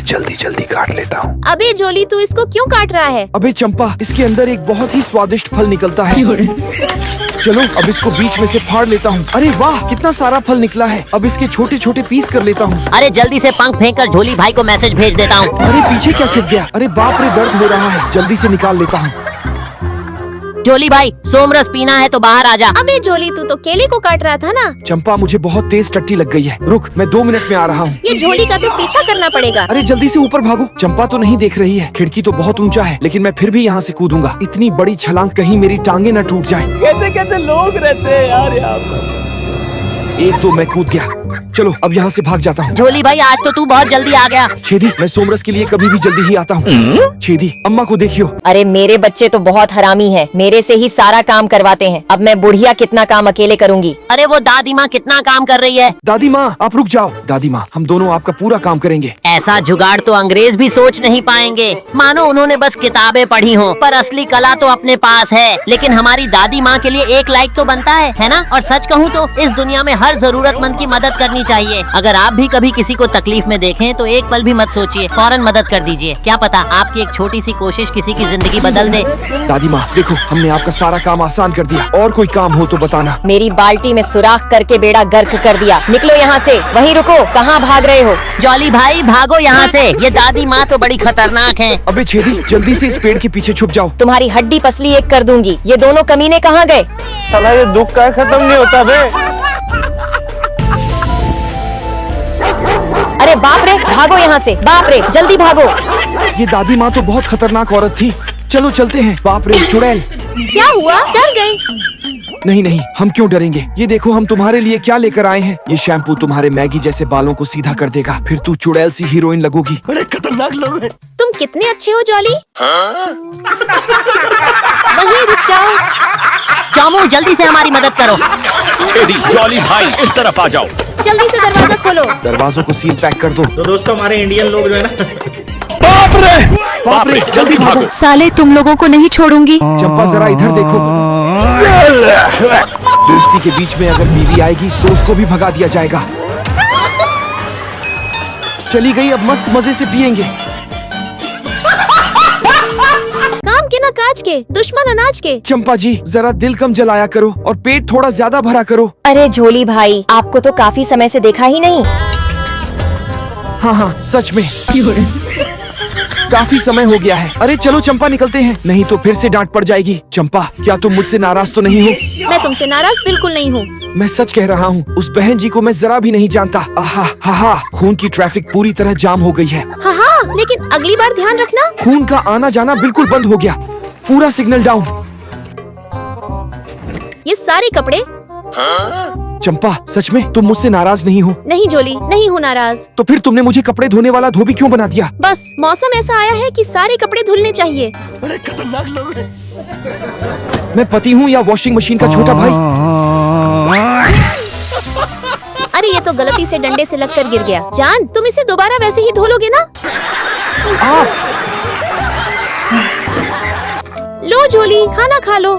जल्दी जल्दी काट लेता हूँ। अबे जोली, तू इसको क्यों काट रहा है? अबे चंपा, इसके अंदर एक बहुत ही स्वादिष्ट फल निकलता है। चलो अब इसको बीच में से फाड़ लेता हूँ। अरे वाह, कितना सारा फल निकला है। अब इसके छोटे छोटे पीस कर लेता हूँ। अरे जल्दी से पंख फेंक कर झोली भाई को मैसेज भेज देता हूँ। अरे पीछे क्या छुप गया? अरे बाप रे, दर्द हो रहा है। जल्दी से निकाल लेता हूँ। झोली भाई, सोमरस पीना है तो बाहर आ जा। अबे जोली, तू तो केले को काट रहा था ना। चंपा, मुझे बहुत तेज टट्टी लग गई है। रुक, मैं 2 मिनट में आ रहा हूँ। ये झोली का तो पीछा करना पड़ेगा। अरे जल्दी से ऊपर भागो। चंपा तो नहीं देख रही है। खिड़की तो बहुत ऊंचा है, लेकिन मैं फिर भी यहाँ से कूदूंगा। इतनी बड़ी छलांग, कहीं मेरी टांगे न टूट जाए। कैसे कैसे लोग रहते हैं यार यहाँ पर। 1-2 मैं कूद गया। चलो अब यहाँ से भाग जाता हूँ। झोली भाई, आज तो तू बहुत जल्दी आ गया। छेदी, मैं सोमरस के लिए कभी भी जल्दी ही आता हूँ। छेदी, अम्मा को देखियो। अरे मेरे बच्चे तो बहुत हरामी हैं। मेरे से ही सारा काम करवाते हैं। अब मैं बुढ़िया कितना काम अकेले करूँगी। अरे वो दादी माँ कितना काम कर रही है। दादी माँ, आप रुक जाओ। दादी माँ, हम दोनों आपका पूरा काम करेंगे। ऐसा जुगाड़ तो अंग्रेज भी सोच नहीं पाएंगे। मानो उन्होंने बस किताबें पढ़ी हों, पर असली कला तो अपने पास है। लेकिन हमारी दादी माँ के लिए 1 लाइक तो बनता है ना? और सच कहूँ तो इस दुनिया में हर जरूरतमंद की मदद करनी चाहिए। अगर आप भी कभी किसी को तकलीफ में देखें तो एक पल भी मत सोचिए, फौरन मदद कर दीजिए। क्या पता आपकी एक छोटी सी कोशिश किसी की जिंदगी बदल दे। दादी माँ देखो, हमने आपका सारा काम आसान कर दिया। और कोई काम हो तो बताना। मेरी बाल्टी में सुराख करके बेड़ा गर्क कर दिया। निकलो यहाँ से। वहीं रुको, कहाँ भाग रहे हो? जॉली भाई भागो यहाँ से। ये दादी माँ तो बड़ी खतरनाक है। अबे छेदी, जल्दी से इस पेड़ के पीछे छुप जाओ। तुम्हारी हड्डी पसली एक कर दूंगी। ये दोनों कमीने कहाँ गए? साला ये दुख का खत्म नहीं होता बे। अरे बाप रे, भागो यहाँ से। बाप रे, जल्दी भागो। ये दादी माँ तो बहुत खतरनाक औरत थी। चलो चलते हैं। बाप रे, चुड़ैल। क्या हुआ? डर गई? नहीं नहीं, हम क्यों डरेंगे। ये देखो, हम तुम्हारे लिए क्या लेकर आए हैं। ये शैम्पू तुम्हारे मैगी जैसे बालों को सीधा कर देगा। फिर तू चुड़ैल सी हीरोइन लगोगी। बड़े खतरनाक लोग हैं। तुम कितने अच्छे हो जॉली। वहीं रुक जाओ। चामू, जल्दी से हमारी मदद करो। जॉली भाई, इस तरफ आ जाओ। जल्दी से दरवाजा खोलो। दरवाजों को सील पैक कर दो। तो दोस्तों, हमारे इंडियन लोग जो है ना। बाप रे, जल्दी भागो। साले, तुम लोगों को नहीं छोड़ूंगी। चंपा, जरा इधर देखो। दोस्ती के बीच में अगर बीवी आएगी तो उसको भी भगा दिया जाएगा। चली गई, अब मस्त मजे से पिएंगे। काम के ना काज के, दुश्मन अनाज के। चंपा जी, जरा दिल कम जलाया करो और पेट थोड़ा ज्यादा भरा करो। अरे झोली भाई, आपको तो काफी समय से देखा ही नहीं। हाँ हाँ, सच में काफी समय हो गया है। अरे चलो चंपा, निकलते हैं, नहीं तो फिर से डांट पड़ जाएगी। चंपा, क्या तुम मुझसे नाराज तो नहीं हो? मैं तुमसे नाराज बिल्कुल नहीं हूँ। मैं सच कह रहा हूँ, उस बहन जी को मैं जरा भी नहीं जानता। आहा हा हा, खून की ट्रैफिक पूरी तरह जाम हो गई है। हाँ हाँ, लेकिन अगली बार ध्यान रखना। खून का आना जाना बिल्कुल बंद हो गया। पूरा सिग्नल डाउन। ये सारे कपड़े। चंपा, सच में तुम मुझसे नाराज नहीं हो? नहीं जोली, नहीं हूँ नाराज। तो फिर तुमने मुझे कपड़े धोने वाला धोबी क्यों बना दिया? बस मौसम ऐसा आया है कि सारे कपड़े धुलने चाहिए। बड़े खतरनाक लोग हैं। मैं पति हूँ या वॉशिंग मशीन का छोटा भाई? अरे ये तो गलती से डंडे से लगकर गिर गया। जान, तुम इसे दोबारा वैसे ही धो लोगे ना? आप लो झोली, खाना खा लो।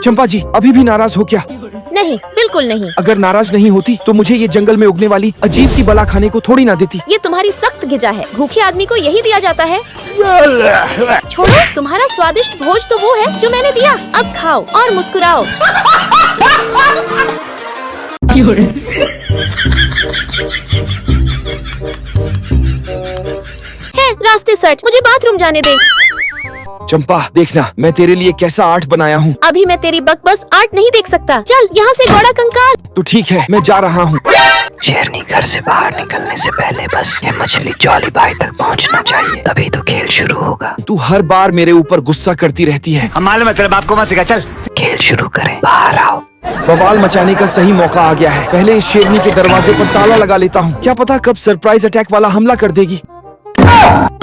चंपा जी, अभी भी नाराज हो क्या? नहीं, बिल्कुल नहीं। अगर नाराज नहीं होती तो मुझे ये जंगल में उगने वाली अजीब सी बला खाने को थोड़ी ना देती। ये तुम्हारी सख्त गिजा है। भूखे आदमी को यही दिया जाता है। छोड़ो, तुम्हारा स्वादिष्ट भोज तो वो है जो मैंने दिया। अब खाओ और मुस्कुराओ। है रास्ते सट, मुझे बाथरूम जाने दे। चंपा, देखना मैं तेरे लिए कैसा आर्ट बनाया हूँ। अभी मैं तेरी बकबस आर्ट नहीं देख सकता। चल यहाँ से घोड़ा कंकाल। तो ठीक है, मैं जा रहा हूँ। शेरनी, घर से बाहर निकलने से पहले बस ये मछली जॉली भाई तक पहुंचना चाहिए, तभी तो खेल शुरू होगा। तू हर बार मेरे ऊपर गुस्सा करती रहती है। हम मालूम है, तेरे बाप को मत सिखा। चल खेल शुरू करें, बाहर आओ। बवाल मचाने का सही मौका आ गया है। पहले इस शेरनी के दरवाजे पर ताला लगा लेता हूँ। क्या पता कब सरप्राइज अटैक वाला हमला कर देगी।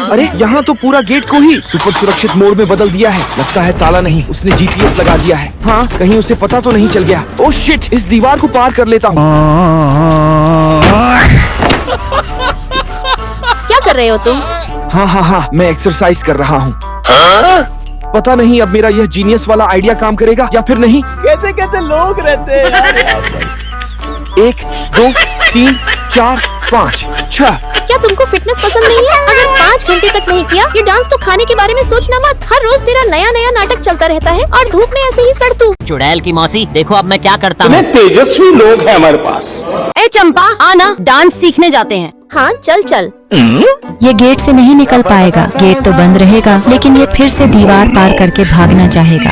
अरे यहाँ तो पूरा गेट को ही सुपर सुरक्षित मोड में बदल दिया है। लगता है ताला नहीं, उसने जीपीएस लगा दिया है। हाँ, कहीं उसे पता तो नहीं चल गया। ओह शिट, इस दीवार को पार कर लेता हूँ। क्या कर रहे हो तुम? हाँ हाँ हाँ, मैं एक्सरसाइज कर रहा हूँ। पता नहीं अब मेरा यह जीनियस वाला आइडिया काम करेगा या फिर नहीं। कैसे कैसे लोग रहते हैं यार यहाँ पर। 1 2 3 4 5 6। क्या तुमको फिटनेस पसंद पसंद नहीं है? अगर 5 घंटे तक नहीं किया ये डांस तो खाने के बारे में सोचना मत। हर रोज तेरा नया नया नाटक चलता रहता है और धूप में ऐसे ही सड़ तू। चुड़ैल की मौसी, देखो अब मैं क्या करता हूँ। तेजस्वी लोग हैं हमारे पास। ए चंपा, आना, डांस सीखने जाते हैं। हाँ चल चल। ये गेट से नहीं निकल पाएगा। गेट तो बंद रहेगा, लेकिन ये फिर से दीवार पार करके भागना चाहेगा।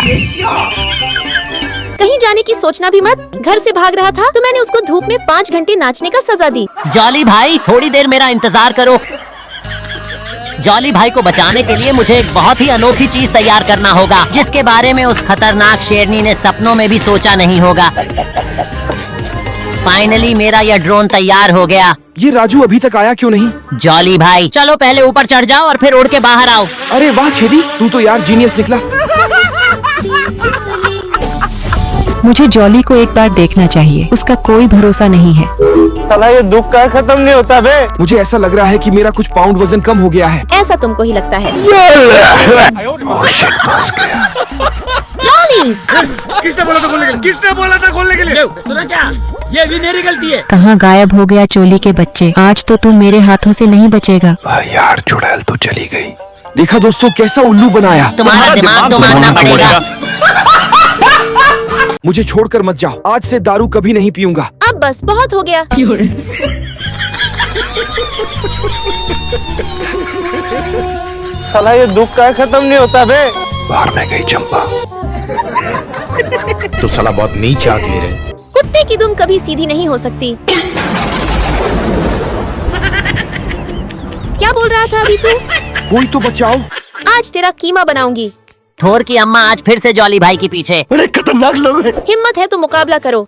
कहीं जाने की सोचना भी मत। घर से भाग रहा था तो मैंने उसको धूप में 5 घंटे नाचने का सजा दी। जॉली भाई, थोड़ी देर मेरा इंतजार करो। जॉली भाई को बचाने के लिए मुझे एक बहुत ही अनोखी चीज तैयार करना होगा, जिसके बारे में उस खतरनाक शेरनी ने सपनों में भी सोचा नहीं होगा। फाइनली मेरा यह ड्रोन तैयार हो गया। ये राजू अभी तक आया क्यों नहीं? जॉली भाई, चलो पहले ऊपर चढ़ जाओ और फिर उड़ के बाहर आओ। अरे वाह छेदी, तू तो यार जीनियस निकला। मुझे जॉली को एक बार देखना चाहिए, उसका कोई भरोसा नहीं है। साला ये दुख का खत्म नहीं होता बे। मुझे ऐसा लग रहा है कि मेरा कुछ पाउंड वजन कम हो गया है। ऐसा तुमको ही लगता है। जॉली, किसने बोला था खोलने के लिए? किसने बोला था खोलने के लिए? सुना क्या? ये भी मेरी गलती है। कहाँ गायब हो गया चोली के बच्चे? आज तो तू मेरे हाथों से नहीं बचेगा। यार चुड़ैल तो चली गई। देखा दोस्तों कैसा उल्लू बनाया। तुम्हारा दिमाग तो मानना पड़ेगा। मुझे छोड़कर मत जाओ, आज से दारू कभी नहीं पीऊंगा। अब बस बहुत हो गया। साला ये दुख का खत्म नहीं होता बे। बाहर में गई चंपा। तो साला बहुत नीच आदमी रे। कुत्ते की दुम कभी सीधी नहीं हो सकती। क्या बोल रहा था अभी तू? कोई तो बचाओ। आज तेरा कीमा बनाऊंगी। ठोर की अम्मा आज फिर से जॉली भाई के पीछे। अरे खतरनाक लोग हैं। हिम्मत है तो मुकाबला करो।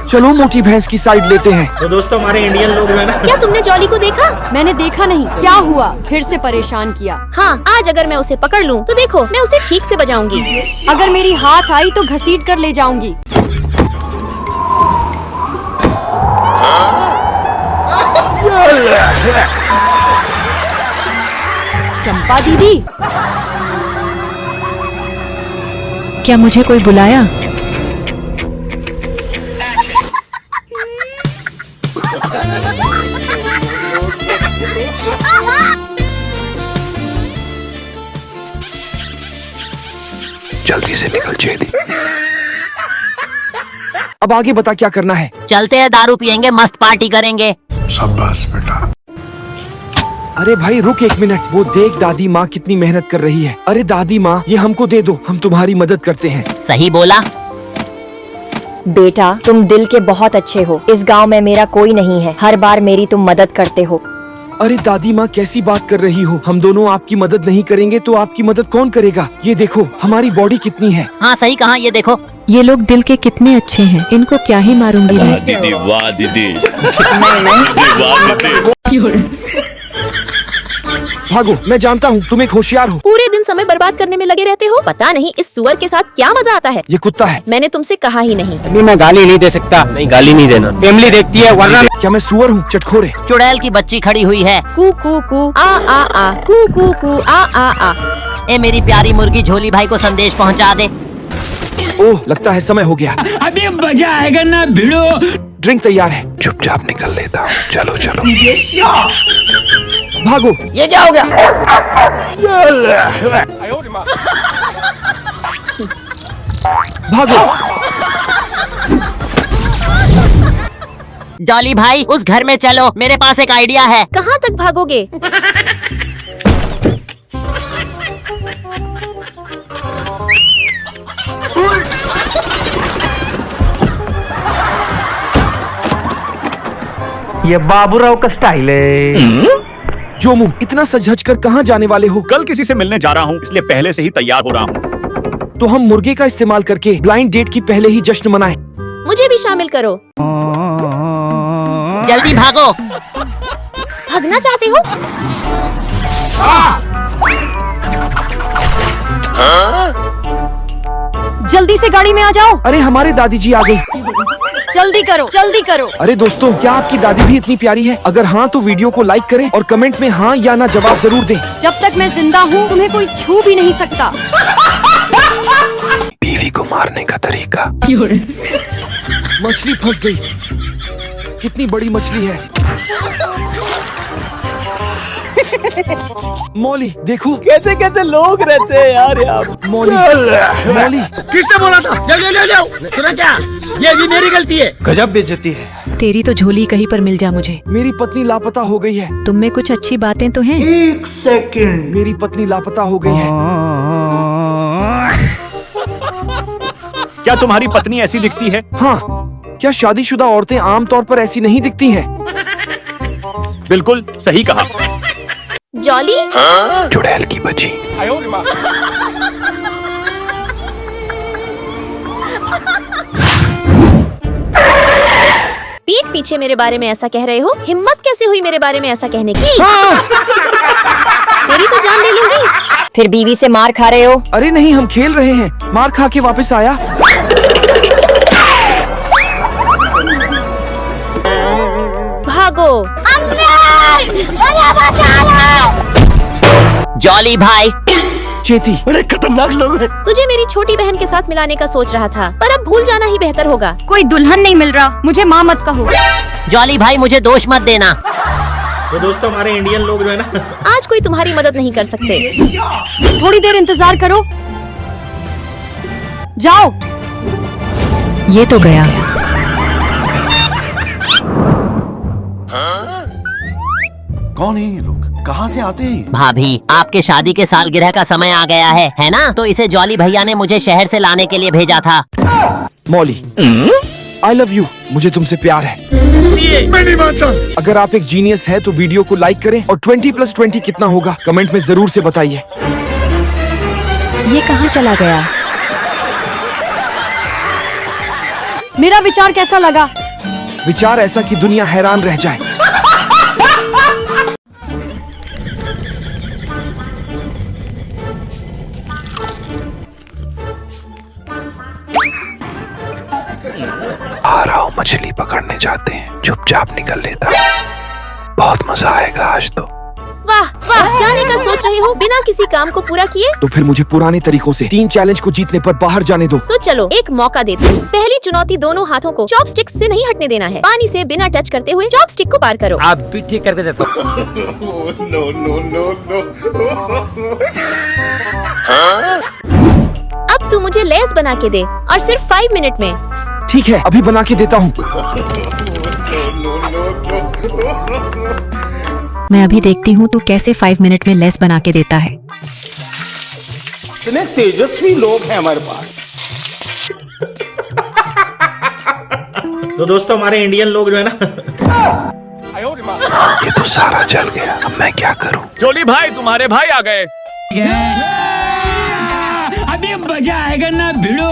चलो मोटी भैंस की साइड लेते हैं। तो दोस्तों हमारे इंडियन लोग जो है ना, क्या तुमने जॉली को देखा? मैंने देखा नहीं, क्या हुआ? फिर से परेशान किया। हाँ, आज अगर मैं उसे पकड़ लूं तो देखो मैं उसे ठीक से बजाऊंगी। अगर मेरी हाथ आई तो घसीट कर ले जाऊंगी। चंपा दीदी, क्या मुझे कोई बुलाया? जल्दी से निकल छेदी। अब आगे बता क्या करना है? चलते हैं, दारू पियेंगे, मस्त पार्टी करेंगे। शाबाश बेटा। अरे भाई रुक एक मिनट, वो देख दादी माँ कितनी मेहनत कर रही है। अरे दादी माँ ये हमको दे दो, हम तुम्हारी मदद करते हैं। सही बोला। बेटा तुम दिल के बहुत अच्छे हो। इस गांव में मेरा कोई नहीं है, हर बार मेरी तुम मदद करते हो। अरे दादी माँ कैसी बात कर रही हो? हम दोनों आपकी मदद नहीं करेंगे तो आपकी मदद कौन करेगा? ये देखो हमारी बॉडी कितनी है। हाँ सही कहा, ये देखो। ये लोग दिल के कितने अच्छे हैं, इनको क्या ही मारूंगी मैं। दीदी वाह दीदी। वाह दीदी। भागो, मैं जानता हूँ तुम एक होशियार हो। पूरे दिन समय बर्बाद करने में लगे रहते हो। पता नहीं इस सुअर के साथ क्या मजा आता है। ये कुत्ता है। मैंने तुमसे कहा ही नहीं। नहीं मैं गाली नहीं दे सकता। नहीं गाली नहीं देना, फैमिली देखती है वरना। क्या मैं सुअर हूँ चटखोरे? चुड़ैल की बच्ची खड़ी हुई है। कू कू कू आ कू कू कू आ। ए मेरी प्यारी मुर्गी, झोली भाई को संदेश पहुंचा दे। ओह लगता है समय हो गया। अभी मजा आएगा ना भिड़ो। ड्रिंक तैयार है। चुपचाप निकल लेता हूँ। चलो चलो। भागो। ये क्या हो गया? भागो। डॉली भाई उस घर में चलो, मेरे पास एक आइडिया है। कहाँ तक भागोगे? ये बाबूराव का स्टाइल है। जोमू इतना सज कर कहाँ जाने वाले हो? कल किसी से मिलने जा रहा हूँ, इसलिए पहले से ही तैयार हो रहा हूँ। तो हम मुर्गे का इस्तेमाल करके ब्लाइंड डेट की पहले ही जश्न मनाएं। मुझे भी शामिल करो। जल्दी भागो। भागना चाहते हो? जल्दी से गाड़ी में आ जाओ। अरे हमारे दादी जी आ गई। जल्दी करो, जल्दी करो। अरे दोस्तों क्या आपकी दादी भी इतनी प्यारी है? अगर हाँ तो वीडियो को लाइक करें और कमेंट में हाँ या ना जवाब जरूर दें। जब तक मैं जिंदा हूँ तुम्हें कोई छू भी नहीं सकता। बीवी को मारने का तरीका। मछली फंस गई। कितनी बड़ी मछली है। मौली देखो कैसे कैसे लोग रहते हैं यार यहाँ। मौली मौली किसने बोला था? लो सुना क्या? ये भी मेरी गलती है। गजब बेइज्जती है। तेरी तो झोली कहीं पर मिल जा मुझे। मेरी पत्नी लापता हो गई है। तुम में कुछ अच्छी बातें तो हैं। एक सेकंड। मेरी पत्नी लापता हो गई है। क्या तुम्हारी पत्नी ऐसी दिखती है? हाँ, क्या शादीशुदा औरतें आमतौर पर ऐसी नहीं दिखती हैं? बिल्कुल सही कहा। जॉली, चुड़ैल की बची। पीठ पीछे मेरे बारे में ऐसा कह रहे हो? हिम्मत कैसे हुई मेरे बारे में ऐसा कहने की? तेरी तो जान ले लूंगी। फिर बीवी से मार खा रहे हो? अरे नहीं, हम खेल रहे हैं। मार खा के वापस आया। भागो। जॉली भाई, चेती, बड़े खतरनाक लोग हैं। तुझे मेरी छोटी बहन के साथ मिलाने का सोच रहा था, पर अब भूल जाना ही बेहतर होगा। कोई दुल्हन नहीं मिल रहा, मुझे माँ मत कहो। जॉली भाई मुझे दोष मत देना। तो दोस्तों हमारे इंडियन लोग जो है ना, आज कोई तुम्हारी मदद नहीं कर सकते। थोड़ी देर इंतजार करो। जाओ। ये तो गया। कौन है ये लोग? कहाँ से आते हैं? भाभी, आपके शादी के सालगिरह का समय आ गया है ना? तो इसे जॉली भैया ने मुझे शहर से लाने के लिए भेजा था। मौली, आई लव यू। मुझे तुमसे प्यार है। मैं नहीं मानता। अगर आप एक जीनियस है तो वीडियो को लाइक करें और 20+20 कितना होगा कमेंट में जरूर से बताइए। ये कहाँ चला गया? मेरा विचार कैसा लगा? विचार ऐसा कि दुनिया हैरान रह जाए। आ रहा हूँ, मछली पकड़ने जाते हैं। चुपचाप निकल लेता। बहुत मजा आएगा आज तो। वाह वाह, जाने का सोच रहे हो बिना किसी काम को पूरा किए? तो फिर मुझे पुराने तरीकों से 3 चैलेंज को जीतने पर बाहर जाने दो। तो चलो एक मौका देते हैं। पहली चुनौती, दोनों हाथों को चॉपस्टिक्स से नहीं हटने देना है। पानी से बिना टच करते हुए चॉपस्टिक को पार करो। आप भी ठीक करके देता हूँ। अब तू मुझे लेस बना के दे, और सिर्फ 5 मिनट में। ठीक है, अभी बना के देता हूँ। मैं अभी देखती हूँ तू कैसे 5 मिनट में लेस बना के देता है। इतने तेजस्वी लोग हैं हमारे पास। तो दोस्तों हमारे इंडियन लोग जो है ना, ये तो सारा जल गया। अब मैं क्या करूँ? जॉली भाई, तुम्हारे भाई आ गए। अभी मजा आएगा ना भिड़ो।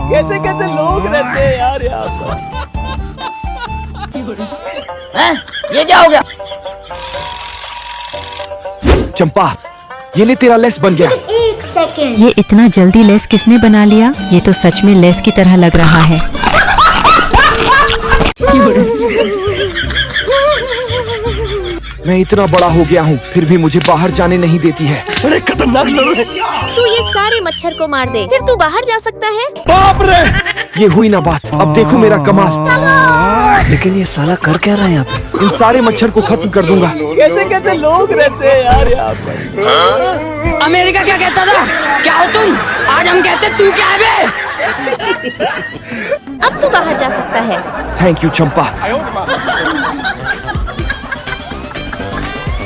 कैसे कैसे लोग रहते हैं यार यहाँ पर। ये क्या हो गया? चंपा, ये ले तेरा लेस बन गया। ये इतना जल्दी लेस किसने बना लिया? ये तो सच में लेस की तरह लग रहा है। मैं इतना बड़ा हो गया हूँ, फिर भी मुझे बाहर जाने नहीं देती है। बड़े खतरनाक लोग हैं। तू ये सारे मच्छर को मार दे, फिर तू बाहर जा सकता है। बाप रे। ये हुई ना बात। अब देखो मेरा कमाल। लेकिन ये साला कर क्या रहा है यहाँ पे? इन सारे मच्छर को खत्म कर दूंगा। कैसे कैसे लोग रहते हैं यार यहाँ पर। अमेरिका क्या कहता था? क्या हो तुम? आज हम कहते तू क्या है बे? अब तू बाहर जा सकता है। थैंक यू चंपा।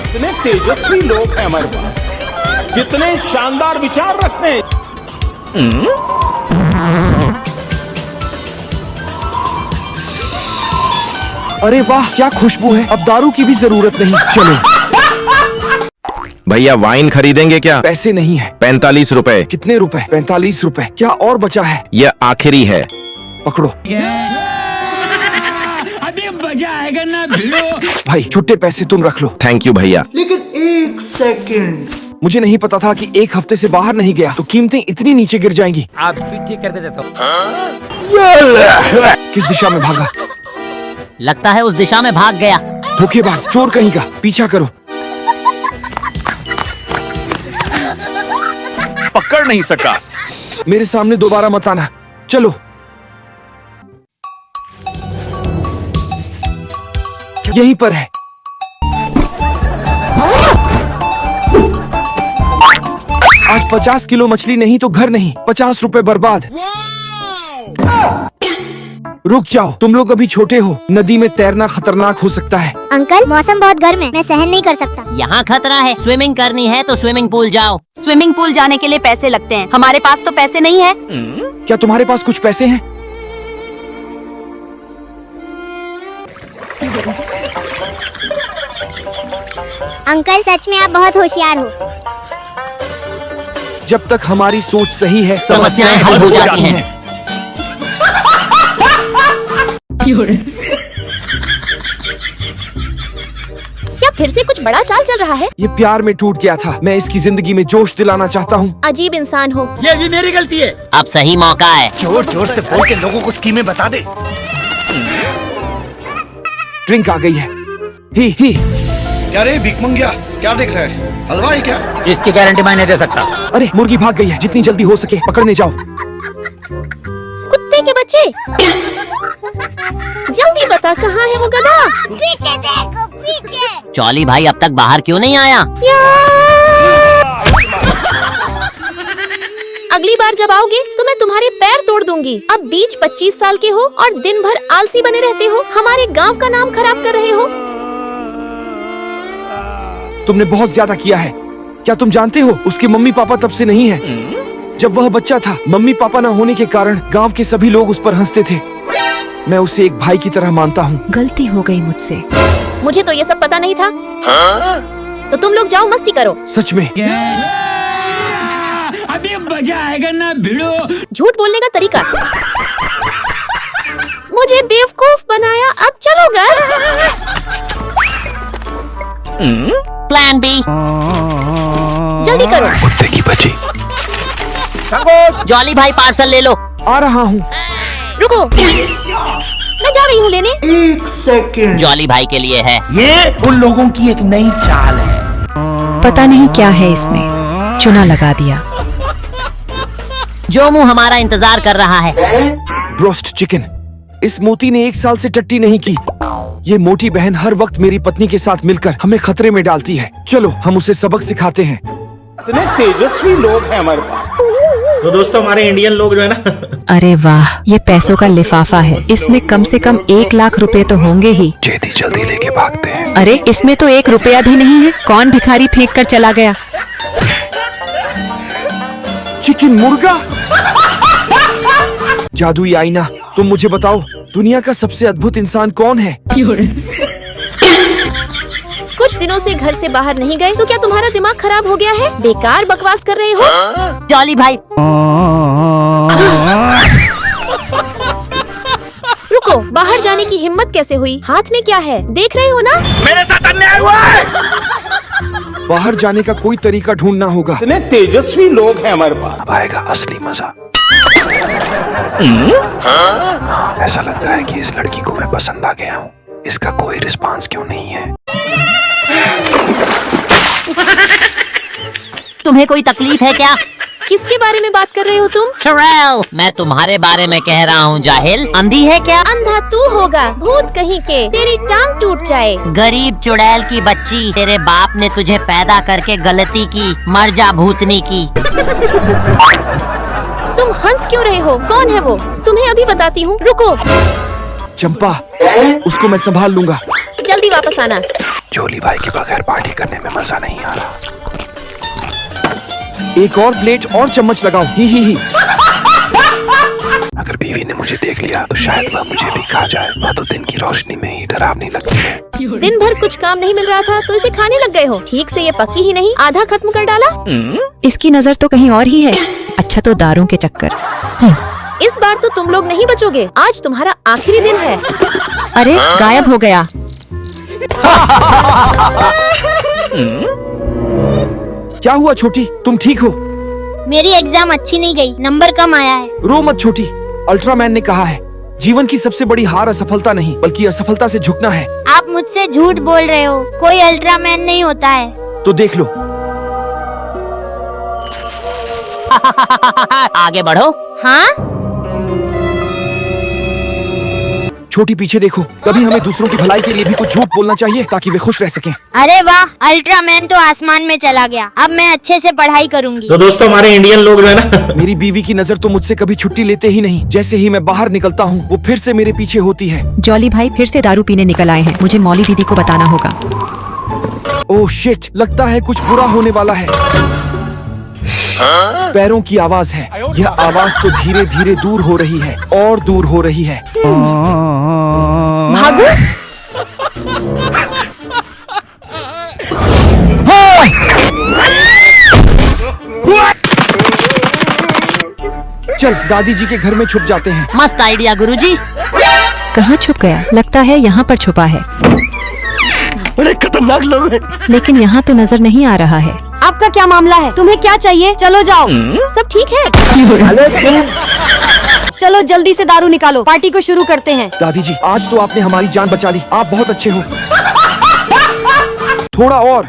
इतने तेजस्वी लोग हैं हमारे पास। कितने शानदार विचार रखते हैं। अरे वाह, क्या खुशबू है। अब दारू की भी जरूरत नहीं। चलो। भैया वाइन खरीदेंगे क्या? पैसे नहीं है। 45 रुपए। कितने रुपए? 45 रुपए। क्या और बचा है? यह आखिरी है। पकड़ो। अभी मजा आएगा ना भिड़ो। भाई, छुट्टे पैसे तुम रख लो। थैंक यू भैया। लेकिन एक सेकंड, मुझे नहीं पता था कि 1 हफ्ते से बाहर नहीं गया तो कीमतें इतनी नीचे गिर जाएंगी। आप भी ठीक करके देता हूँ। किस दिशा में भागा? लगता है उस दिशा में भाग गया। धोखेबाज, चोर कहीं का। पीछा करो। पकड़ नहीं सका। मेरे सामने दोबारा मत आना। चलो। यहीं पर है। आज 50 किलो मछली नहीं तो घर नहीं, 50 रुपए बर्बाद। रुक जाओ, तुम लोग अभी छोटे हो, नदी में तैरना खतरनाक हो सकता है। अंकल मौसम बहुत गर्म है, मैं सहन नहीं कर सकता। यहाँ खतरा है, स्विमिंग करनी है तो स्विमिंग पूल जाओ। स्विमिंग पूल जाने के लिए पैसे लगते हैं, हमारे पास तो पैसे नहीं है। क्या तुम्हारे पास कुछ पैसे हैं? अंकल सच में आप बहुत होशियार हो। जब तक हमारी सोच सही है, समस्याएं हल हो जाती हैं। क्या फिर से कुछ बड़ा चाल चल रहा है? ये प्यार में टूट गया था, मैं इसकी जिंदगी में जोश दिलाना चाहता हूँ। अजीब इंसान हो। ये भी मेरी गलती है। अब सही मौका है। जोर जोर से बोल के लोगों को स्कीमें बता दे। ड्रिंक आ गई है। ही क्या रे भीख मंगिया, क्या देख रहा है? हलवाई क्या? इसकी गारंटी मैं नहीं दे सकता। अरे मुर्गी भाग गई है, जितनी जल्दी हो सके पकड़ने जाओ। कुत्ते के बच्चे, जल्दी बता कहाँ है वो गधा? पीछे देखो, पीछे। जॉली भाई अब तक बाहर क्यों नहीं आया? अगली बार जब आओगे तो मैं तुम्हारे पैर तोड़ दूंगी। अब बीच 25 साल के हो और दिन भर आलसी बने रहते हो, हमारे गांव का नाम खराब कर रहे हो। तुमने बहुत ज्यादा किया है। क्या तुम जानते हो उसके मम्मी पापा तब से नहीं है। जब वह बच्चा था, मम्मी पापा न होने के कारण गांव के सभी लोग उस पर हंसते थे। मैं उसे एक भाई की तरह मानता हूँ। गलती हो गई मुझसे। मुझे तो ये सब पता नहीं था। तो तुम लोग जाओ मस्ती करो। सच में अभी मजा आएगा ना भिड़ो। झूठ बोलने का तरीका। मुझे बेवकूफ बनाया, अब चलो घर। Plan B. जल्दी करो। कुत्ते की बच्ची। जॉली भाई पार्सल ले लो। आ रहा हूँ। रुको, मैं जा रही हूँ लेने। 1 सेकंड। जॉली भाई के लिए है। ये उन लोगों की एक नई चाल है। पता नहीं क्या है इसमें, चुना लगा दिया। जो मुंह हमारा इंतजार कर रहा है। Broast chicken. इस मोती ने 1 साल से टट्टी नहीं की। ये मोटी बहन हर वक्त मेरी पत्नी के साथ मिलकर हमें खतरे में डालती है। चलो हम उसे सबक सिखाते हैं। इतने तेजस्वी लोग हैं हमारे पास। तो दोस्तों हमारे इंडियन लोग जो है ना। अरे वाह, ये पैसों का लिफाफा है, इसमें कम से कम 1 लाख रुपए तो होंगे ही। जल्दी जल्दी लेके भागते हैं। अरे इसमें तो 1 रुपया भी नहीं है। कौन भिखारी फेंक कर चला गया? चिकन मुर्गा। जादुई आईना, तुम मुझे बताओ दुनिया का सबसे अद्भुत इंसान कौन है? कुछ दिनों से घर से बाहर नहीं गए तो क्या तुम्हारा दिमाग खराब हो गया है? बेकार बकवास कर रहे हो। जॉली भाई रुको, बाहर जाने की हिम्मत कैसे हुई? हाथ में क्या है, देख रहे हो ना? मेरे साथ अन्याय हुआ है। बाहर जाने का कोई तरीका ढूंढना होगा। इतने तेजस्वी लोग हैं हमारे पास। अब आएगा असली मजा। ऐसा लगता है कि इस लड़की को मैं पसंद आ गया हूँ। इसका कोई रिस्पांस क्यों नहीं है? तुम्हें कोई तकलीफ है क्या? किसके बारे में बात कर रहे हो तुम? ट्रेल, मैं तुम्हारे बारे में कह रहा हूँ जाहिल। अंधी है क्या? अंधा तू होगा, भूत कहीं के, तेरी टांग टूट जाए। गरीब चुड़ैल की बच्ची, तेरे बाप ने तुझे पैदा करके गलती की, मर जा भूतनी की। तुम हंस क्यों रहे हो? कौन है वो? तुम्हें अभी बताती हूँ, रुको। चंपा, उसको मैं संभाल लूंगा। जल्दी वापस आना। जोली भाई के बगैर पार्टी करने में मजा नहीं आ रहा। एक और प्लेट और चम्मच लगाओ। ही। अगर बीवी ने मुझे देख लिया तो शायद वह मुझे भी खा जाए। वह तो दिन की रोशनी में ही डरावनी लगती है। दिन भर कुछ काम नहीं मिल रहा था तो इसे खाने लग गए हो। ठीक से ये पक्की ही नहीं, आधा खत्म कर डाला। इसकी नजर तो कहीं और ही है। अच्छा तो दारों के चक्कर। इस बार तो तुम लोग नहीं बचोगे। आज तुम्हारा आखिरी दिन है। अरे गायब हो गया। क्या हुआ छोटी, तुम ठीक हो? मेरी एग्जाम अच्छी नहीं गई, नंबर कम आया है। रो मत छोटी, अल्ट्रामैन ने कहा है जीवन की सबसे बड़ी हार असफलता नहीं बल्कि असफलता से झुकना है। आप मुझसे झूठ बोल रहे हो, कोई अल्ट्रामैन नहीं होता है। तो देख लो। आगे बढ़ो। हाँ? छोटी पीछे देखो, कभी हमें दूसरों की भलाई के लिए भी कुछ झूठ बोलना चाहिए ताकि वे खुश रह सकें। अरे वाह, अल्ट्रामैन तो आसमान में चला गया। अब मैं अच्छे से पढ़ाई करूंगी। तो दोस्तों हमारे इंडियन लोग जो है ना मेरी बीवी की नजर तो मुझसे कभी छुट्टी लेते ही नहीं। जैसे ही मैं बाहर निकलता हूँ वो फिर से मेरे पीछे होती है। जॉली भाई फिर से दारू पीने निकल आए हैं, मुझे मौली दीदी को बताना होगा। ओह शिट, लगता है कुछ बुरा होने वाला है। पैरों की आवाज है। यह आवाज तो धीरे धीरे दूर हो रही है और दूर हो रही है। भागो। चल दादी जी के घर में छुप जाते हैं। मस्त आइडिया गुरुजी। कहाँ छुप गया? लगता है यहाँ पर छुपा है। बड़े खतरनाक लोग हैं। लेकिन यहाँ तो नजर नहीं आ रहा है। आपका क्या मामला है? तुम्हें क्या चाहिए? चलो जाओ। सब ठीक है? चलो जल्दी से दारू निकालो, पार्टी को शुरू करते हैं। दादी जी, आज तो आपने हमारी जान बचा ली। आप बहुत अच्छे हो। थोड़ा और।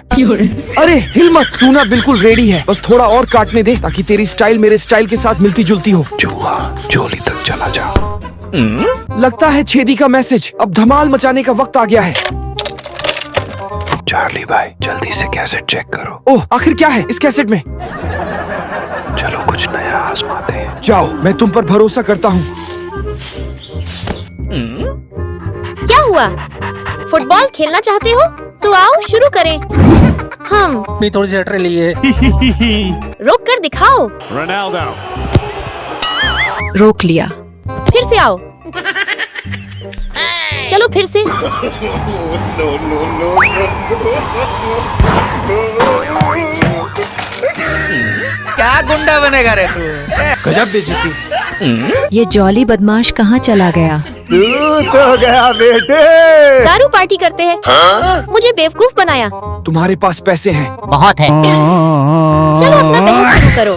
अरे हिल मत, तू ना बिल्कुल रेडी है। बस थोड़ा और काटने दे ताकि तेरी स्टाइल मेरे स्टाइल के साथ मिलती जुलती हो। चूहा जोली तक चला जा। लगता है छेदी का मैसेज। अब धमाल मचाने का वक्त आ गया है। चार्ली भाई, जल्दी से कैसेट चेक करो। ओह, आखिर क्या है इस कैसेट में? चलो कुछ नया आजमाते हैं। जाओ, मैं तुम पर भरोसा करता हूँ। क्या हुआ? फुटबॉल खेलना चाहते हो? तो आओ शुरू करें। हम थोड़ी सी हट रही है। रोक कर दिखाओ। रोक लिया। फिर से आओ। चलो फिर से। क्या गुंडा बनेगा रे तू? गजब बेइज्जती। ये जॉली बदमाश कहाँ चला गया? तो गया बेटे। दारू पार्टी करते हैं। मुझे बेवकूफ बनाया। तुम्हारे पास पैसे हैं? बहुत है। चलो अपना बहस शुरू करो।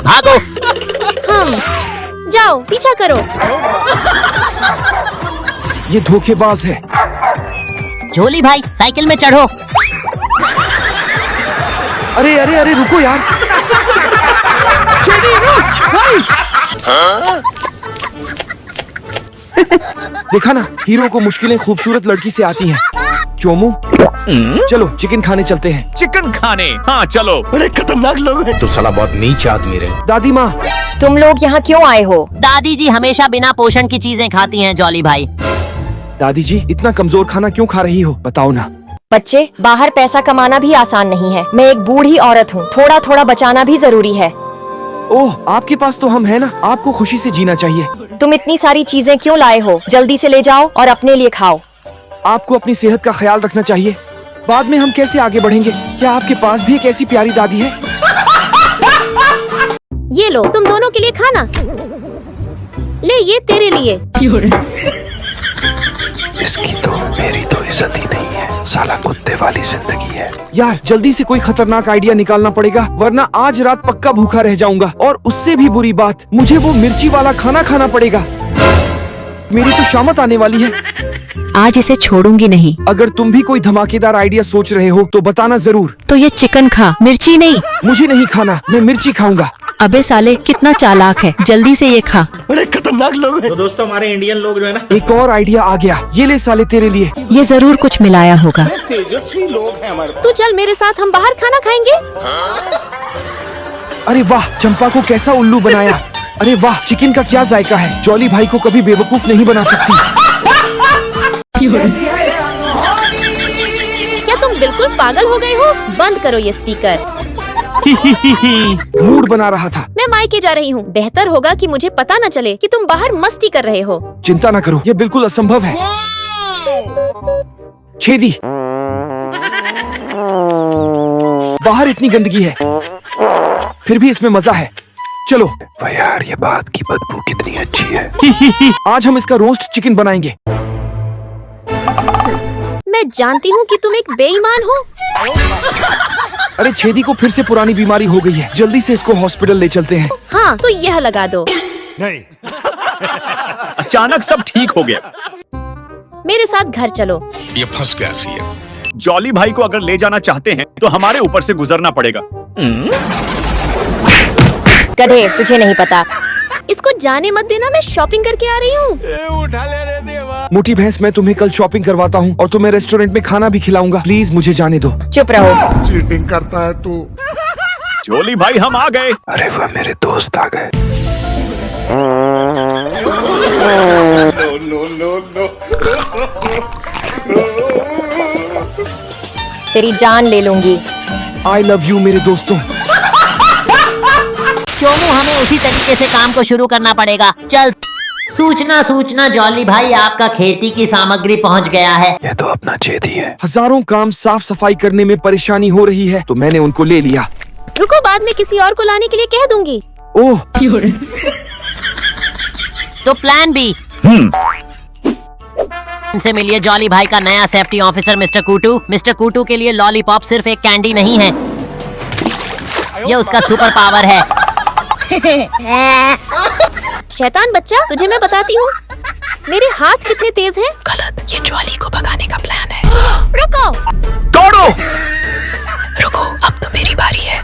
भागो। हम जाओ, पीछा करो। ये धोखेबाज है। जोली भाई साइकिल में चढ़ो। अरे अरे अरे रुको यार। छेदी रुक भाई। देखा ना, हीरो को मुश्किलें खूबसूरत लड़की से आती हैं। चोमू, चलो चिकन खाने चलते हैं। चिकन खाने? हाँ चलो। बड़े खतरनाक लोग हैं। तो साला बहुत नीच आदमी रहे। दादी माँ, तुम लोग यहाँ क्यों आए हो? दादी जी हमेशा बिना पोषण की चीजें खाती हैं जॉली भाई। दादी जी इतना कमजोर खाना क्यों खा रही हो? बताओ ना। बच्चे, बाहर पैसा कमाना भी आसान नहीं है। मैं एक बूढ़ी औरत हूँ, थोड़ा थोड़ा बचाना भी जरूरी है। ओह, आपके पास तो हम है ना। आपको खुशी से जीना चाहिए। तुम इतनी सारी चीजें क्यों लाए हो? जल्दी से ले जाओ और अपने लिए खाओ। आपको अपनी सेहत का ख्याल रखना चाहिए। बाद में हम कैसे आगे बढ़ेंगे? क्या आपके पास भी एक ऐसी प्यारी दादी है? ये लो, तुम दोनों के लिए खाना। ले, ये तेरे लिए। इसकी तो मेरी तो इज्जत ही नहीं है। साला कुत्ते वाली जिंदगी है। यार जल्दी से कोई खतरनाक आइडिया निकालना पड़ेगा, वरना आज रात पक्का भूखा रह जाऊंगा। और उससे भी बुरी बात, मुझे वो मिर्ची वाला खाना खाना पड़ेगा। मेरी तो शामत आने वाली है। आज इसे छोड़ूंगी नहीं। अगर तुम भी कोई धमाकेदार आइडिया सोच रहे हो तो बताना जरूर। तो ये चिकन खा, मिर्ची नहीं। मुझे नहीं खाना, मैं मिर्ची खाऊंगा। अबे साले, कितना चालाक है। जल्दी से ये खा। बड़े खतरनाक लोग हैं। तो दोस्तों हमारे इंडियन लोग जो है ना एक और आइडिया आ गया। ये ले साले तेरे लिए। ये जरूर कुछ मिलाया होगा। तेजस्वी लोग हैं हमारे। तू चल मेरे साथ, हम बाहर खाना खाएंगे। अरे वाह, चंपा को कैसा उल्लू बनाया। अरे वाह, चिकन का क्या जायका है। जॉली भाई को कभी बेवकूफ नहीं बना सकती। क्या तुम बिल्कुल पागल हो गए हो? बंद करो ये स्पीकर। मूड बना रहा था। मैं मायके जा रही हूँ। बेहतर होगा कि मुझे पता न चले कि तुम बाहर मस्ती कर रहे हो। चिंता न करो, ये बिल्कुल असंभव है। छेदी, बाहर इतनी गंदगी है, फिर भी इसमें मजा है। चलो। वाह यार, ये बात की बदबू कितनी अच्छी है। आज हम इसका रोस्ट चिकन बनाएंगे। मैं जानती हूँ कि तुम एक बेईमान हो। अरे छेदी को फिर से पुरानी बीमारी हो गई है। जल्दी से इसको हॉस्पिटल ले चलते हैं। हाँ, तो यह लगा दो। नहीं। अचानक सब ठीक हो गया। मेरे साथ घर चलो। ये फंस गया सीएम। जॉली भाई को अगर ले जाना चाहते हैं तो हमारे ऊपर से गुजरना पड़ेगा। गधे, तुझे नहीं पता। इसको जाने मत देना, मैं शॉपिंग करके आ रही हूँ। उठा ले रे देवा। मोटी भैंस, मैं तुम्हें कल शॉपिंग करवाता हूँ और तुम्हें रेस्टोरेंट में खाना भी खिलाऊंगा। प्लीज मुझे जाने दो। चुप रहो। चीटिंग करता है तू। जोली भाई हम आ गए। अरे वह मेरे दोस्त आ गए। तेरी जान ले लूंगी। आई लव यू मेरे दोस्तों। चोमू, हमें उसी तरीके से काम को शुरू करना पड़ेगा। चल। सूचना जॉली भाई, आपका खेती की सामग्री पहुंच गया है। ये तो अपना चेदी है। हजारों काम साफ सफाई करने में परेशानी हो रही है तो मैंने उनको ले लिया। रुको, बाद में किसी और को लाने के लिए कह दूंगी। ओह, तो प्लान बी। इनसे मिलिए जॉली भाई का नया सेफ्टी ऑफिसर मिस्टर कूटू। मिस्टर कूटू के लिए लॉलीपॉप सिर्फ एक कैंडी नहीं है, ये उसका सुपर पावर है। शैतान बच्चा, तुझे मैं बताती हूँ मेरे हाथ कितने तेज हैं। गलत, ये ज्वाली को भगाने का प्लान है। रुको, दौड़ो। रुको, अब तो मेरी बारी है।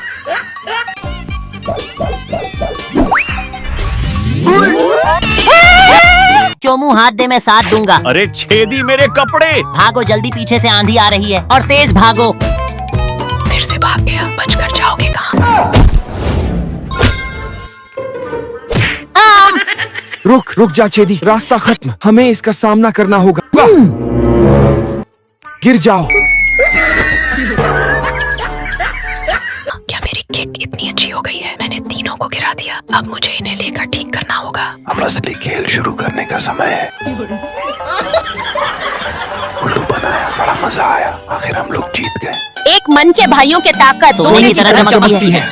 चोमू, हाथ दे, मैं साथ दूंगा। अरे छेदी मेरे कपड़े। भागो जल्दी, पीछे से आंधी आ रही है और तेज भागो। फिर से भाग गया, बचकर जाओगे कहाँ? रुक जा छेदी, रास्ता खत्म। हमें इसका सामना करना होगा। गिर जाओ। क्या मेरी किक इतनी अच्छी हो गई है? मैंने तीनों को गिरा दिया, अब मुझे इन्हें लेकर ठीक करना होगा। अब असली खेल शुरू करने का समय है। उल्लू बनाया, बड़ा मजा आया। आखिर हम लोग जीत गए। एक मन के भाइयों के ताकत सोने की तरह चमकती है।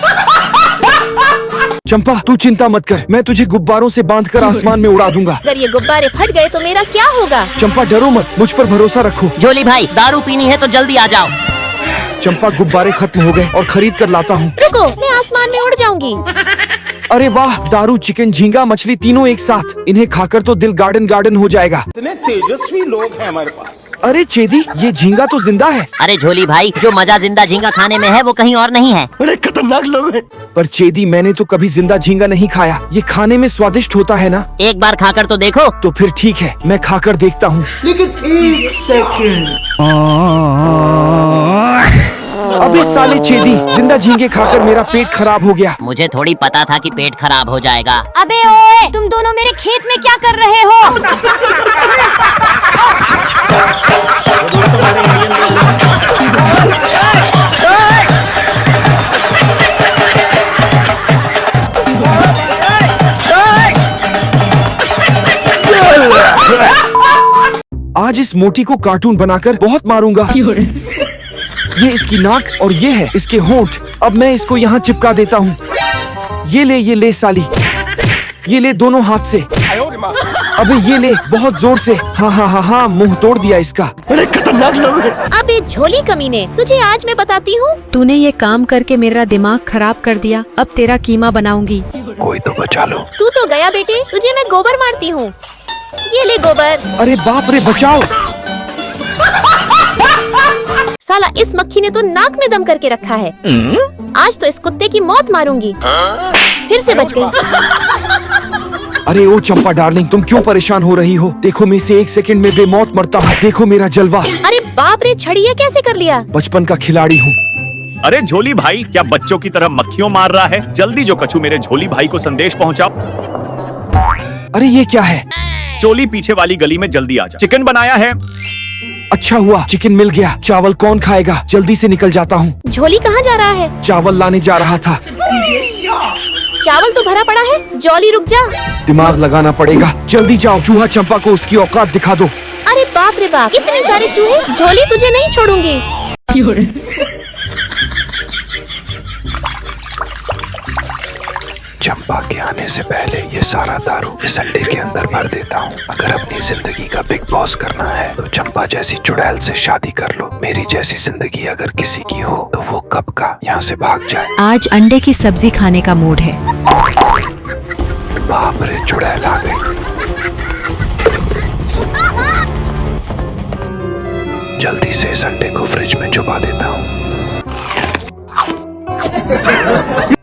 चंपा, तू चिंता मत कर, मैं तुझे गुब्बारों से बांधकर आसमान में उड़ा दूंगा। अगर ये गुब्बारे फट गए तो मेरा क्या होगा? चंपा डरो मत, मुझ पर भरोसा रखो। जोली भाई, दारू पीनी है तो जल्दी आ जाओ। चंपा, गुब्बारे खत्म हो गए और खरीद कर लाता हूँ। रुको, मैं आसमान में उड़ जाऊंगी। अरे वाह, दारू, चिकन, झींगा, मछली तीनों एक साथ। इन्हें खाकर तो दिल गार्डन हो जाएगा। इतने तेजस्वी लोग हैं हमारे पास। अरे छेदी, ये झींगा तो जिंदा है। अरे झोली भाई, जो मजा जिंदा झींगा खाने में है वो कहीं और नहीं है। अरे खतरनाक लोग हैं। पर छेदी, मैंने तो कभी जिंदा झींगा नहीं खाया। ये खाने में स्वादिष्ट होता है ना? एक बार खाकर तो देखो। तो फिर ठीक है, मैं खाकर देखता हूँ। लेकिन एक सेकंड। अबे साले छेदी, जिंदा झींगे खाकर मेरा पेट खराब हो गया। मुझे थोड़ी पता था कि पेट खराब हो जाएगा। अबे ओए, तुम दोनों मेरे खेत में क्या कर रहे हो? आज इस मोटी को कार्टून बनाकर बहुत मारूंगा। ये इसकी नाक और ये है इसके होंठ। अब मैं इसको यहाँ चिपका देता हूँ। ये ले साली, ये ले दोनों हाथ से। अबे ये ले बहुत जोर से। हाँ, मुंह तोड़ दिया इसका। अरे खतरनाक लोग हैं। अबे झोली कमीने, तुझे आज मैं बताती हूँ। तूने ये काम करके मेरा दिमाग खराब कर दिया, अब तेरा कीमा बनाऊंगी। कोई तो बचा लो। तू तो गया बेटे, तुझे मैं गोबर मारती हूँ। ये ले गोबर। अरे बाप रे, बचाओ। साला, इस मक्खी ने तो नाक में दम करके रखा है। आज तो इस कुत्ते की मौत मारूंगी। फिर से बच गई। अरे ओ चंपा डार्लिंग, तुम क्यों परेशान हो रही हो? देखो, मैं इसे 1 सेकंड में बेमौत मरता हूँ। देखो मेरा जलवा। अरे बाप रे, छड़ी ये कैसे कर लिया? बचपन का खिलाड़ी हूँ। अरे झोली भाई, क्या बच्चों की तरह मक्खियों मार रहा है? जल्दी जो कछू मेरे झोली भाई को संदेश पहुँचाओ। अरे ये क्या है? चोली, पीछे वाली गली में जल्दी आ जा, चिकन बनाया है। अच्छा हुआ, चिकन मिल गया। चावल कौन खाएगा? जल्दी से निकल जाता हूँ। झोली कहाँ जा रहा है? चावल लाने जा रहा था। चावल तो भरा पड़ा है। जॉली रुक जा। दिमाग लगाना पड़ेगा। जल्दी जाओ, चूहा चंपा को उसकी औकात दिखा दो। अरे बाप रे बाप, इतने सारे चूहे। झोली, तुझे नहीं छोड़ूंगी। चंपा के आने से पहले ये सारा दारू इस अंडे के अंदर भर देता हूँ। अगर अपनी जिंदगी का बिग बॉस करना है तो चंपा जैसी चुड़ैल से शादी कर लो। मेरी जैसी जिंदगी अगर किसी की हो तो वो कब का यहाँ से भाग जाए। आज अंडे की सब्जी खाने का मूड है। बाप रे, चुड़ैल आ गई। जल्दी से इस अंडे को फ्रिज में छुपा देता हूँ।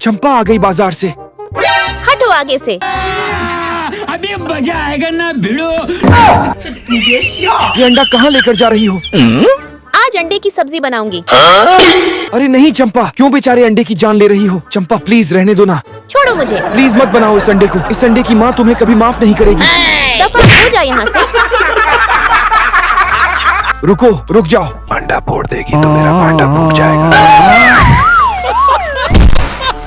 चंपा आ गई बाजार से। हटो आगे से। अभी मजा आएगा ना भिड़ो। ये अंडा कहाँ लेकर जा रही हो? आज अंडे की सब्जी बनाऊंगी। अरे नहीं चंपा, क्यों बेचारे अंडे की जान ले रही हो? चंपा प्लीज रहने दो ना, छोड़ो मुझे। प्लीज मत बनाओ इस अंडे को। इस अंडे की माँ तुम्हें कभी माफ नहीं करेगी। दफा हो जा यहाँ से। रुको, रुक जाओ। अंडा फोड़ देगी तो मेरा भांडा फूट जाएगा।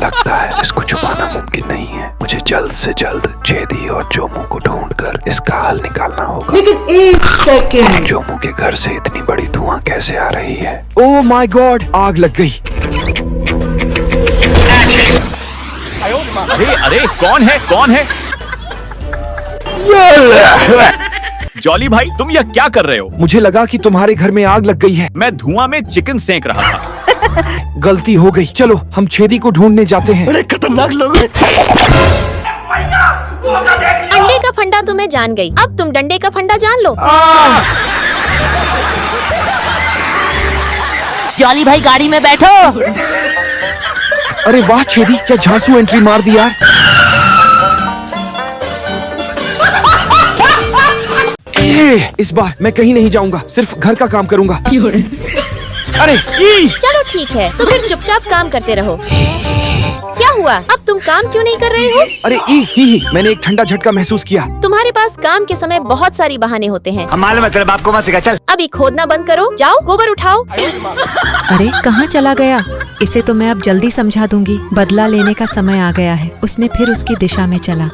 लगता है इसको छुपाना मुमकिन नहीं है। मुझे जल्द से जल्द छेदी और जोमू को ढूंढकर इसका हल निकालना होगा। लेकिन एक सेकंड, जोमू के घर से इतनी बड़ी धुआं कैसे आ रही है? ओह माय गॉड, आग लग गई। अरे अरे कौन है, कौन है? जॉली भाई तुम यह क्या कर रहे हो? मुझे लगा कि तुम्हारे घर में आग लग गई है। मैं धुआं में चिकन सेंक रहा था। गलती हो गई। चलो हम छेदी को ढूंढने जाते हैं। अरे खतरनाक लोग हैं। अंडे का फंडा तो मैं जान गई, अब तुम डंडे का फंडा जान लो। जॉली भाई गाड़ी में बैठो। अरे वाह छेदी, क्या झांसू एंट्री मार दी यार। इस बार मैं कहीं नहीं जाऊंगा, सिर्फ घर का काम करूंगा। अरे चलो ठीक है, तो फिर चुपचाप काम करते रहो। क्या हुआ, अब तुम काम क्यों नहीं कर रहे हो? अरे मैंने एक ठंडा झटका महसूस किया। तुम्हारे पास काम के समय बहुत सारी बहाने होते हैं। मालूम है, तेरे बाप को मत सिखा। चल अभी खोदना बंद करो, जाओ गोबर उठाओ। अरे कहाँ चला गया? इसे तो मैं अब जल्दी समझा दूंगी। बदला लेने का समय आ गया है। उसने फिर उसकी दिशा में चला,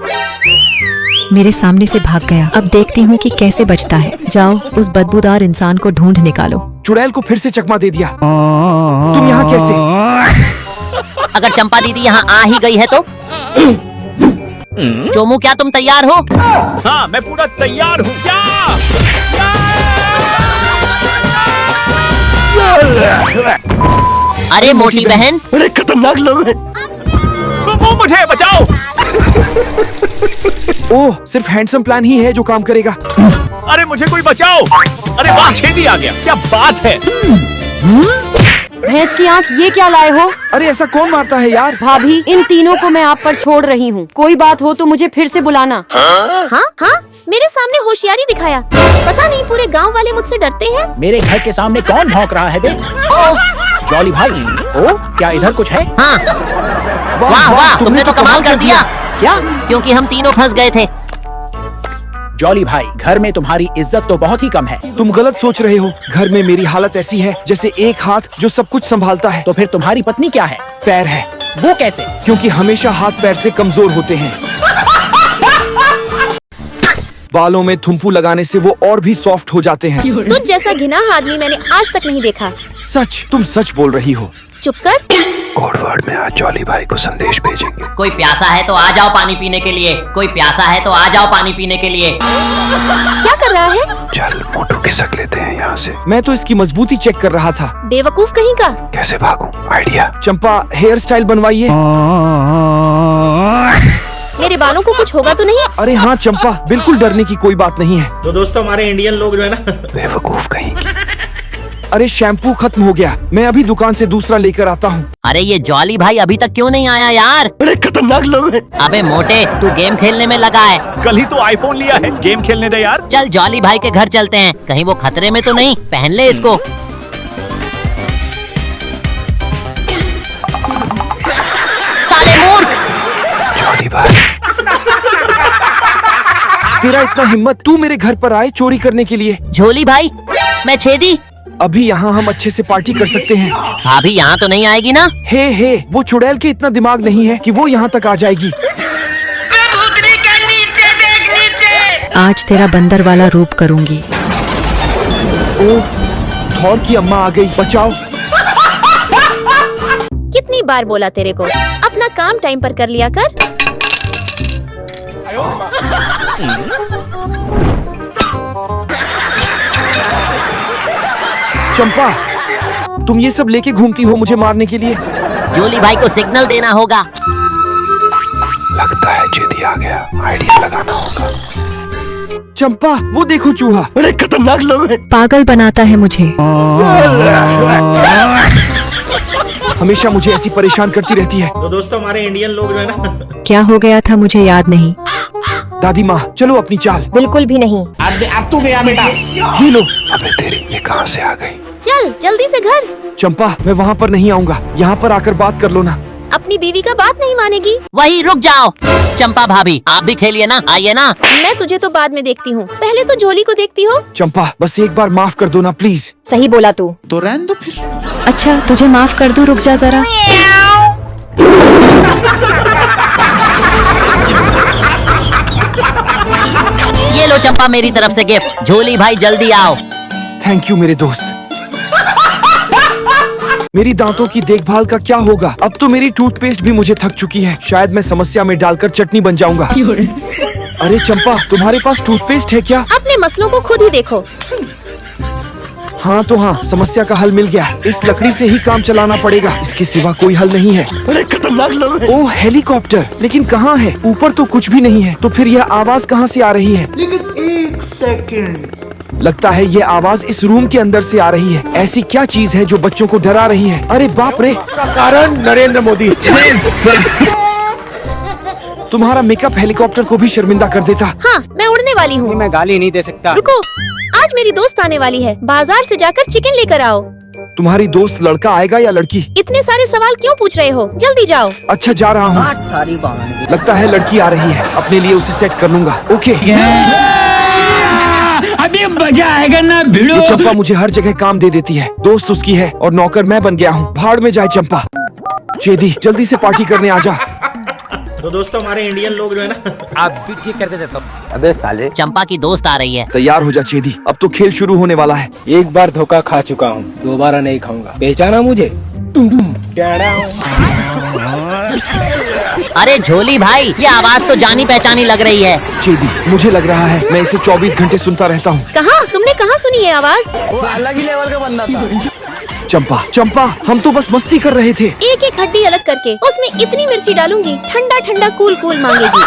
मेरे सामने से भाग गया। अब देखती हूँ कि कैसे बचता है। जाओ उस बदबूदार इंसान को ढूंढ निकालो। चुड़ैल को फिर से चकमा दे दिया। तुम यहाँ कैसे? अगर चंपा दीदी यहाँ आ ही गई है तो जोमू क्या तुम तैयार हो? हाँ मैं पूरा तैयार हूँ। अरे मोटी बहन, अरे खतरनाक लोग हैं। वो मुझे बचाओ। ओह, सिर्फ हैंडसम प्लान ही है जो काम करेगा। अरे मुझे कोई बचाओ। अरे वाह छेदी आ गया, क्या बात है। भैंस की आंख, ये क्या लाए हो? अरे ऐसा कौन मारता है यार? भाभी, इन तीनों को मैं आप पर छोड़ रही हूँ। कोई बात हो तो मुझे फिर से बुलाना। हाँ हाँ, मेरे सामने होशियारी दिखाया। पता नहीं पूरे गांव वाले मुझसे डरते हैं। मेरे घर के सामने कौन भौंक रहा है बे? जॉली भाई, ओ क्या इधर कुछ है? हाँ। वाह वाह, तुमने तो कमाल कर दिया। क्या? क्योंकि हम तीनों फंस गए थे। जॉली भाई, घर में तुम्हारी इज्जत तो बहुत ही कम है। तुम गलत सोच रहे हो। घर में मेरी हालत ऐसी है जैसे एक हाथ जो सब कुछ संभालता है। तो फिर तुम्हारी पत्नी क्या है? पैर है। वो कैसे? क्योंकि हमेशा हाथ पैर से कमजोर होते हैं। बालों में थुम्पू लगाने से वो और भी सॉफ्ट हो जाते हैं। तुझ जैसा घिना आदमी मैंने आज तक नहीं देखा। सच, तुम सच बोल रही हो। चुप कर। कोडवर्ड में आज जॉली भाई को संदेश भेजेंगे। कोई प्यासा है तो आ जाओ पानी पीने के लिए। कोई प्यासा है तो आ जाओ पानी पीने के लिए। क्या कर रहा है? चल मोटू खिसक लेते हैं यहाँ से। मैं तो इसकी मजबूती चेक कर रहा था। बेवकूफ कहीं का। कैसे भागूं? आइडिया। चंपा, हेयर स्टाइल बनवाइए। मेरे बालों को कुछ होगा तो नहीं? अरे हाँ चंपा, बिल्कुल डरने की कोई बात नहीं है। तो दोस्तों हमारे इंडियन लोग जो है ना, बेवकूफ कहीं की। अरे शैम्पू खत्म हो गया, मैं अभी दुकान से दूसरा लेकर आता हूँ। अरे ये जॉली भाई अभी तक क्यों नहीं आया यार? अरे खतरनाक लोग हैं। अबे मोटे, तू गेम खेलने में लगा है। कल ही तो आईफोन लिया है, गेम खेलने दे यार। चल जॉली भाई के घर चलते हैं, कहीं वो खतरे में तो नहीं। पहन ले इसको। साले मूर्ख। जॉली भाई, तेरा इतना हिम्मत, तू मेरे घर पर आए चोरी करने के लिए? झोली भाई, मैं छेदी। अभी यहाँ हम अच्छे से पार्टी कर सकते हैं। भाभी यहाँ तो नहीं आएगी ना? हे, वो चुड़ैल के इतना दिमाग नहीं है कि वो यहाँ तक आ जाएगी। आज तेरा बंदर वाला रूप करूंगी। ओ, थॉर की अम्मा आ गई, बचाओ। कितनी बार बोला तेरे को, अपना काम टाइम पर कर लिया कर। चंपा, तुम ये सब लेके घूमती हो मुझे मारने के लिए? जोली भाई को सिग्नल देना होगा। लगता है चेदी आ गया, आइडिया लगाना होगा। चंपा, वो देखो चूहा। अरे खतरनाक लोग हैं। पागल बनाता है मुझे। हमेशा मुझे ऐसी परेशान करती रहती है। तो दोस्तों हमारे इंडियन लोग जो है ना, क्या हो गया था मुझे याद नहीं। दादी माँ चलो अपनी चाल। बिल्कुल भी नहीं। अब तू गया बेटा। ये लो। अबे तेरी ये कहाँ से आ गई? चल जल्दी से घर। चंपा मैं वहाँ पर नहीं आऊँगा, यहाँ पर आकर बात कर लो ना। अपनी बीवी का बात नहीं मानेगी। वही रुक जाओ। चंपा भाभी आप भी खेलिए ना, आइए ना। मैं तुझे तो बाद में देखती हूँ, पहले तो झोली को देखती हो। चंपा बस एक बार माफ कर दो ना प्लीज। सही बोला तू। तो रहने दो फिर। अच्छा तुझे माफ कर दूं, रुक जा जरा। ये लो चंपा मेरी तरफ से गिफ्ट। झोली भाई जल्दी आओ। थैंक यू मेरे दोस्त। मेरी दांतों की देखभाल का क्या होगा? अब तो मेरी टूथपेस्ट भी मुझे थक चुकी है। शायद मैं समस्या में डालकर चटनी बन जाऊंगा। अरे चंपा तुम्हारे पास टूथपेस्ट है क्या? अपने मसलों को खुद ही देखो। हाँ तो हाँ, समस्या का हल मिल गया। इस लकड़ी से ही काम चलाना पड़ेगा, इसके सिवा कोई हल नहीं है। अरे खतरनाक लोग हैं। ओह हेलीकॉप्टर, लेकिन कहाँ है? ऊपर तो कुछ भी नहीं है, तो फिर यह आवाज कहाँ से आ रही है? लेकिन एक सेकंड, लगता है ये आवाज इस रूम के अंदर से आ रही है। ऐसी क्या चीज है जो बच्चों को डरा रही है? अरे बाप रे! कारण नरेंद्र मोदी। तुम्हारा मेकअप हेलीकॉप्टर को भी शर्मिंदा कर देता। हाँ मैं उड़ने वाली हूँ। मैं गाली नहीं दे सकता। रुको, आज मेरी दोस्त आने वाली है, बाजार से जाकर चिकन लेकर आओ। तुम्हारी दोस्त लड़का आएगा या लड़की? इतने सारे सवाल क्यों पूछ रहे हो? जल्दी जाओ। अच्छा जा रहा हूँ। लगता है लड़की आ रही है, अपने लिए उसे सेट कर लूंगा। ओके। अभी मजा आएगा ना भिड़ो। ये चंपा मुझे हर जगह काम दे देती है। दोस्त उसकी है और नौकर मैं बन गया हूँ। भाड़ में जाए चंपा। चेदी जल्दी से पार्टी करने आ जा। तो दोस्तों हमारे इंडियन लोग जो है ना, आप भी ठीक करके देता हूँ। अबे साले, चंपा की दोस्त आ रही है। तैयार हो जा चेदी, अब तो खेल शुरू होने वाला है। एक बार धोखा खा चुका हूँ, दोबारा नहीं खाऊंगा। पहचाना मुझे? अरे झोली भाई ये आवाज तो जानी पहचानी लग रही है। चेदी मुझे लग रहा है मैं इसे 24 घंटे सुनता रहता हूँ। कहाँ? तुमने कहाँ सुनी है आवाज? वो अलग ही लेवल का बंदा था। चंपा चंपा हम तो बस मस्ती कर रहे थे। एक एक हड्डी अलग करके उसमें इतनी मिर्ची डालूंगी, ठंडा ठंडा कूल कूल मांगेगी।